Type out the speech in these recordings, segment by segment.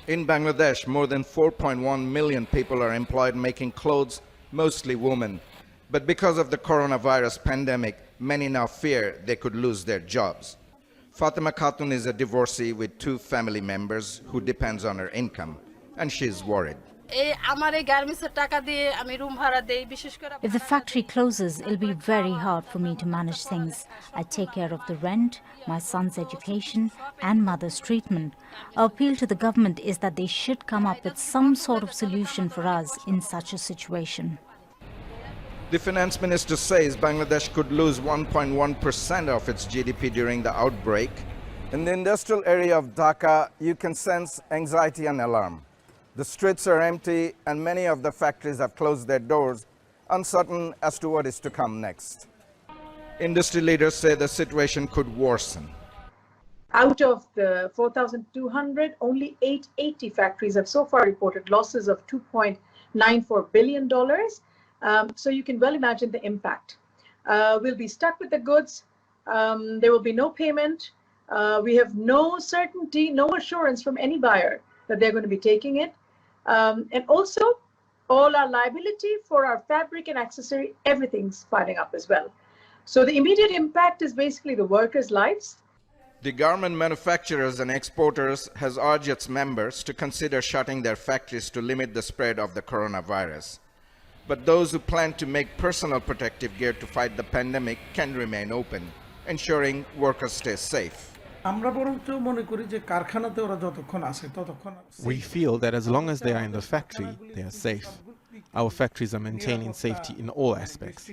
In Bangladesh, more than 4.1 million people are employed making clothes, mostly women. But because of the coronavirus pandemic, many now fear they could lose their jobs. Fatima Khatun is a divorcee with 2 family members who depends on her income, and she's worried. If the factory closes, it'll be very hard for me to manage things. I take care of the rent, my son's education, and mother's treatment. Our appeal to the government is that they should come up with some sort of solution for us in such a situation. The finance minister says Bangladesh could lose 1.1% of its GDP during the outbreak. In the industrial area of Dhaka, you can sense anxiety and alarm. The streets are empty and many of the factories have closed their doors, uncertain as to what is to come next. Industry leaders say the situation could worsen. Out of the 4,200, only 880 factories have so far reported losses of $2.94 billion. So you can well imagine the impact. We'll be stuck with the goods. There will be no payment. We have no certainty, no assurance from any buyer that they're going to be taking it. And also, all our liability for our fabric and accessory, everything's piling up as well. So the immediate impact is basically the workers' lives. The garment manufacturers and exporters has urged its members to consider shutting their factories to limit the spread of the coronavirus. But those who plan to make personal protective gear to fight the pandemic can remain open, ensuring workers stay safe. We feel that as long as they are in the factory, they are safe. Our factories are maintaining safety in all aspects.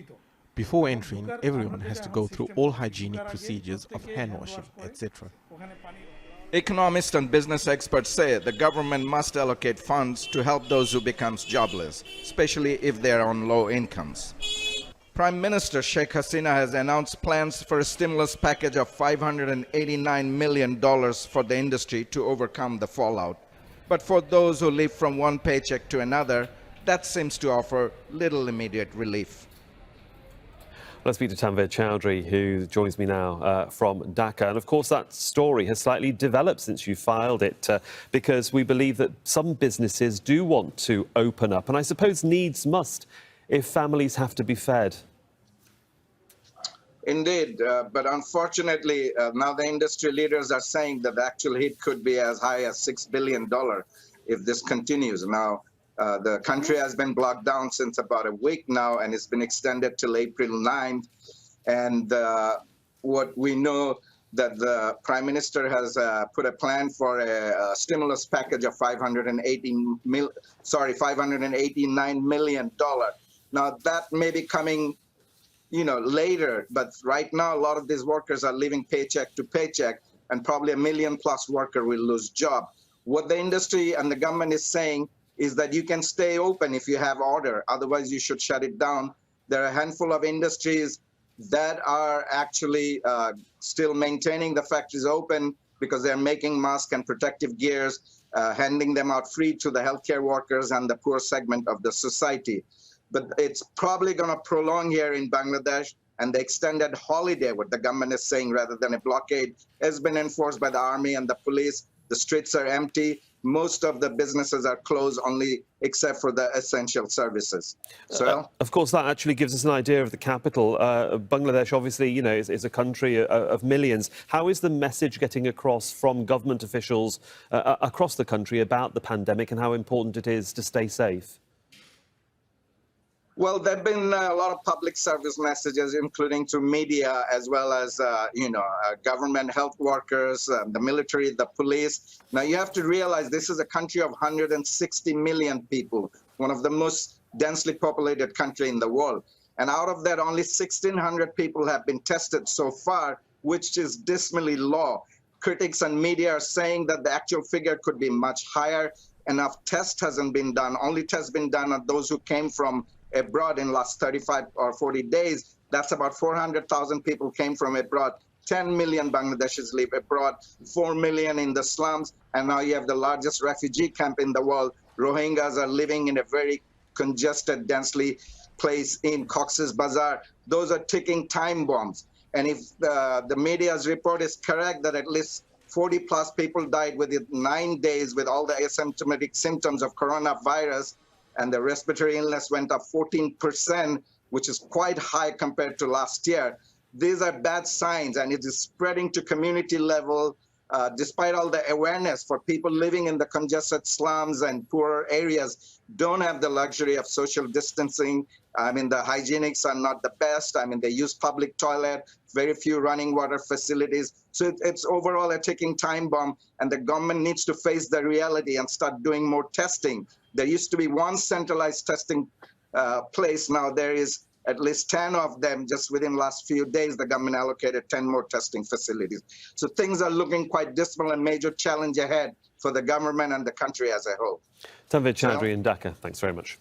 Before entering, everyone has to go through all hygienic procedures of hand washing, etc. Economists and business experts say the government must allocate funds to help those who become jobless, especially if they are on low incomes. Prime Minister Sheikh Hasina has announced plans for a stimulus package of $589 million for the industry to overcome the fallout. But for those who live from one paycheck to another, that seems to offer little immediate relief. Let's speak to Tanvir Chowdhury, who joins me now from Dhaka. And of course, that story has slightly developed since you filed it, because we believe that some businesses do want to open up. And I suppose needs must if families have to be fed. Indeed, but unfortunately, now the industry leaders are saying that the actual hit could be as high as $6 billion if this continues. Now, the country has been blocked down since about a week now, and it's been extended till April 9th. And what we know that the Prime Minister has put a plan for a stimulus package of $589 million. Now, that may be coming, later, but right now, a lot of these workers are living paycheck to paycheck, and probably 1 million+ worker will lose job. What the industry and the government is saying is that you can stay open if you have order, otherwise you should shut it down. There are a handful of industries that are actually still maintaining the factories open because they're making masks and protective gears, handing them out free to the healthcare workers and the poor segment of the society. But it's probably going to prolong here in Bangladesh, and the extended holiday, what the government is saying, rather than a blockade, has been enforced by the army and the police. The streets are empty. Most of the businesses are closed, only except for the essential services. So, of course, that actually gives us an idea of the capital. Bangladesh, obviously, is a country of millions. How is the message getting across from government officials across the country about the pandemic and how important it is to stay safe? Well, there have been a lot of public service messages, including to media, as well as, government health workers, the military, the police. Now, you have to realize this is a country of 160 million people, one of the most densely populated country in the world. And out of that, only 1,600 people have been tested so far, which is dismally low. Critics and media are saying that the actual figure could be much higher. Enough tests hasn't been done. Only tests been done on those who came from abroad in last 35 or 40 days. That's about 400,000 people came from abroad. 10 million Bangladeshis live abroad, 4 million in the slums, and now you have the largest refugee camp in the world. Rohingyas are living in a very congested, densely place in Cox's Bazar. Those are ticking time bombs. And if the media's report is correct that at least 40 plus people died within 9 days with all the asymptomatic symptoms of coronavirus, and the respiratory illness went up 14%, which is quite high compared to last year. These are bad signs, and it is spreading to community level, despite all the awareness for people living in the congested slums and poorer areas don't have the luxury of social distancing. I mean, the hygienics are not the best. I mean, they use public toilet, very few running water facilities. So it's overall a ticking time bomb, and the government needs to face the reality and start doing more testing. There used to be one centralized testing place. Now there is at least 10 of them. Just within last few days, the government allocated 10 more testing facilities. So things are looking quite dismal, and major challenge ahead for the government and the country as a whole. Tanvir Chowdhury in Dhaka, thanks very much.